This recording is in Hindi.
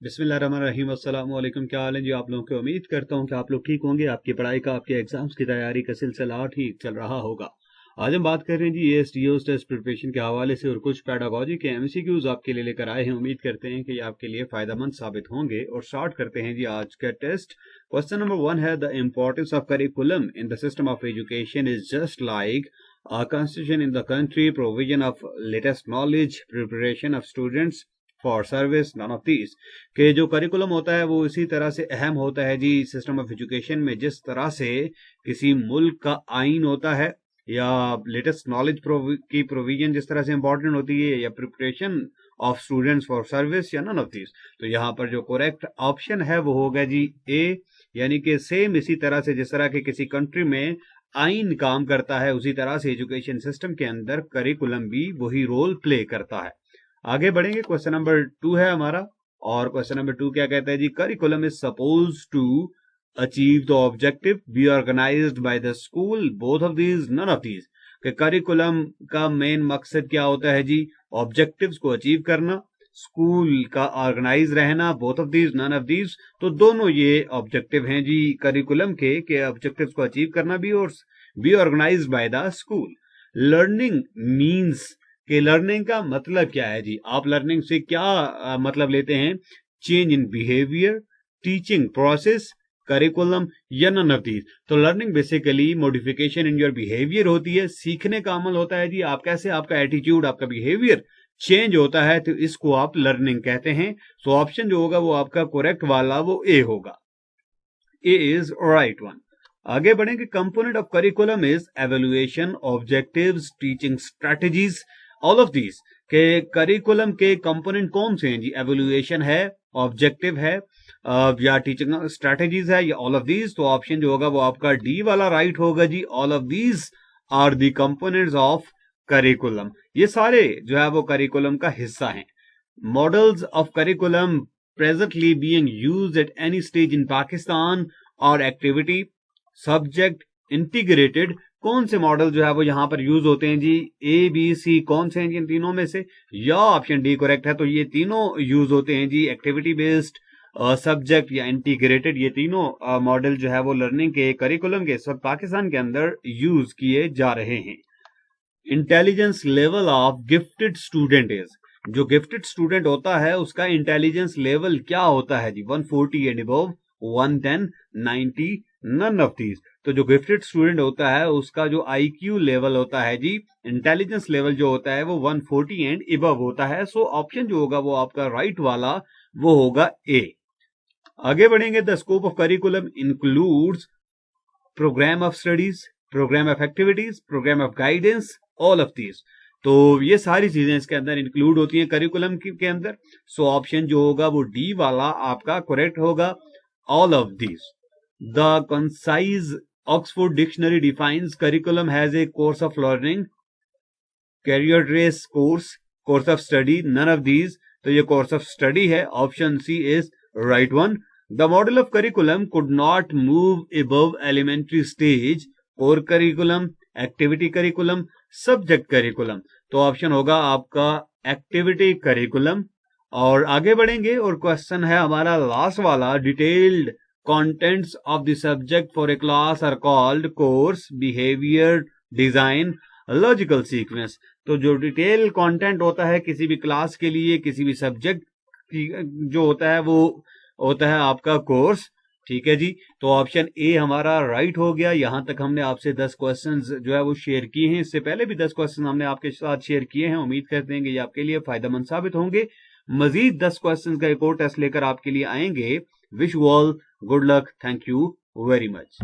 बिस्मिल्लाहिर्रहमानिर्रहीम अस्सलाम वालेकुम। क्या हाल है जी आप लोगों की। उम्मीद करता हूँ कि आप लोग ठीक होंगे। आपकी पढ़ाई का, आपके एग्जाम्स की तैयारी का सिलसिला ठीक चल रहा होगा। आज हम बात कर रहे हैं जी एएसटीओ टेस्ट प्रिपरेशन के हवाले से और कुछ पेडागोजी के एमसीक्यूज आपके लिए लेकर आए हैं। उम्मीद करते हैं कि ये आपके लिए फायदेमंद साबित होंगे। और स्टार्ट करते हैं जी आज का टेस्ट। क्वेश्चन नंबर 1 है, the importance of curriculum in the system of education is just like constitution in the country, provision of latest knowledge, preparation of students for service, none of these. के जो करिकुलम होता है वो इसी तरह से अहम होता है जी सिस्टम ऑफ एजुकेशन में, जिस तरह से किसी मुल्क का आइन होता है या लेटेस्ट नॉलेज की प्रोविजन जिस तरह से इंपॉर्टेंट होती है, या preparation of students for service, या नन ऑफ दीज। तो यहाँ पर जो करेक्ट ऑप्शन है वो होगा जी ए, यानी कि सेम इसी तरह से जिस तरह के किसी कंट्री में आइन काम करता है उसी तरह से एजुकेशन सिस्टम के अंदर करिकुलम भी वही रोल प्ले करता है। आगे बढ़ेंगे। क्वेश्चन नंबर 2 है हमारा, और क्वेश्चन नंबर 2 क्या कहता है जी, curriculum is suppose to achieve the objective be organized by the school, both of these, none of these. कि करिकुलम का मेन मकसद क्या होता है जी, ऑब्जेक्टिव्स को अचीव करना, स्कूल का ऑर्गेनाइज रहना, both of these, none of these. तो दोनों ये ऑब्जेक्टिव हैं जी करिकुलम के ऑब्जेक्टिव्स को अचीव करना भी और be organized by the school. Learning means कि लर्निंग का मतलब क्या है जी, आप लर्निंग से क्या मतलब लेते हैं, change in behaviour, teaching process, curriculum, या नन ऑफ दीज। तो learning basically modification in your behaviour होती है, सीखने का अमल होता है जी, आप कैसे, आपका एटीट्यूड, आपका बिहेवियर चेंज होता है, तो इसको आप लर्निंग कहते हैं। सो ऑप्शन जो होगा वो आपका करेक्ट वाला वो ए होगा। ए इज राइट वन। आगे बढ़ेंगे। Component of curriculum is evaluation, objectives, teaching strategies, all of these. के करिकुलम के कंपोनेंट कौन से हैं जी, एवेल्युएशन है, ऑब्जेक्टिव है, या टीचिंग स्ट्रेटजीज है, या ऑल ऑफ दीज। तो ऑप्शन जो होगा वो आपका डी वाला राइट होगा जी, all of these are the components of curriculum. ये सारे जो है वो करिकुलम का हिस्सा हैं। Models of curriculum presently being used at any stage in Pakistan और एक्टिविटी, सब्जेक्ट, इंटीग्रेटेड, कौन से मॉडल जो है वो यहां पर यूज होते हैं जी, ए बी सी, कौन से हैं जी इन तीनों में से, या ऑप्शन डी करेक्ट है। तो ये तीनों यूज होते हैं जी, एक्टिविटी बेस्ड, सब्जेक्ट या इंटीग्रेटेड। ये तीनों मॉडल जो है वो लर्निंग के करिकुलम के इस वक्त पाकिस्तान के अंदर यूज किए जा रहे हैं। Intelligence level of gifted student is, जो गिफ्टेड स्टूडेंट होता है उसका इंटेलिजेंस लेवल क्या होता है जी, 140 and above, 110, 90, none of these. तो जो गिफ्टेड स्टूडेंट होता है उसका जो आईक्यू लेवल होता है जी, इंटेलिजेंस लेवल जो होता है वो 140 एंड अबव होता है। सो ऑप्शन जो होगा वो आपका राइट वाला वो होगा ए। आगे बढ़ेंगे। The scope of curriculum includes program of studies, program of activities, program of guidance, all of these. तो ये सारी चीजें इसके अंदर इंक्लूड होती हैं करिकुलम के अंदर। सो ऑप्शन जो होगा वो डी वाला आपका करेक्ट होगा, all of these. The concise Oxford dictionary defines curriculum has a course of learning, career race course, course of study, none of these. तो ये कोर्स ऑफ स्टडी है, option C is right one. The model of curriculum could not move above elementary stage, core curriculum, activity curriculum, subject curriculum. तो ऑप्शन होगा आपका एक्टिविटी करिकुलम। और आगे बढ़ेंगे और क्वेश्चन है हमारा लास्ट वाला, detailed contents of the subject for a class are called course, behaviour, design, logical sequence. तो जो डिटेल कंटेंट होता है किसी भी क्लास के लिए, किसी भी सब्जेक्ट जो होता है वो होता है आपका कोर्स। ठीक है जी। तो ऑप्शन ए हमारा राइट हो गया। यहां तक हमने आपसे 10 क्वेश्चंस जो है वो शेयर किए हैं। इससे पहले भी 10 क्वेश्चन हमने आपके साथ शेयर किए हैं। उम्मीद करते हैं कि ये आपके लिए फायदेमंद साबित होंगे। मजीद 10 क्वेश्चंस का एक और टेस्ट लेकर आपके लिए आएंगे। Wish you all good luck. Thank you very much.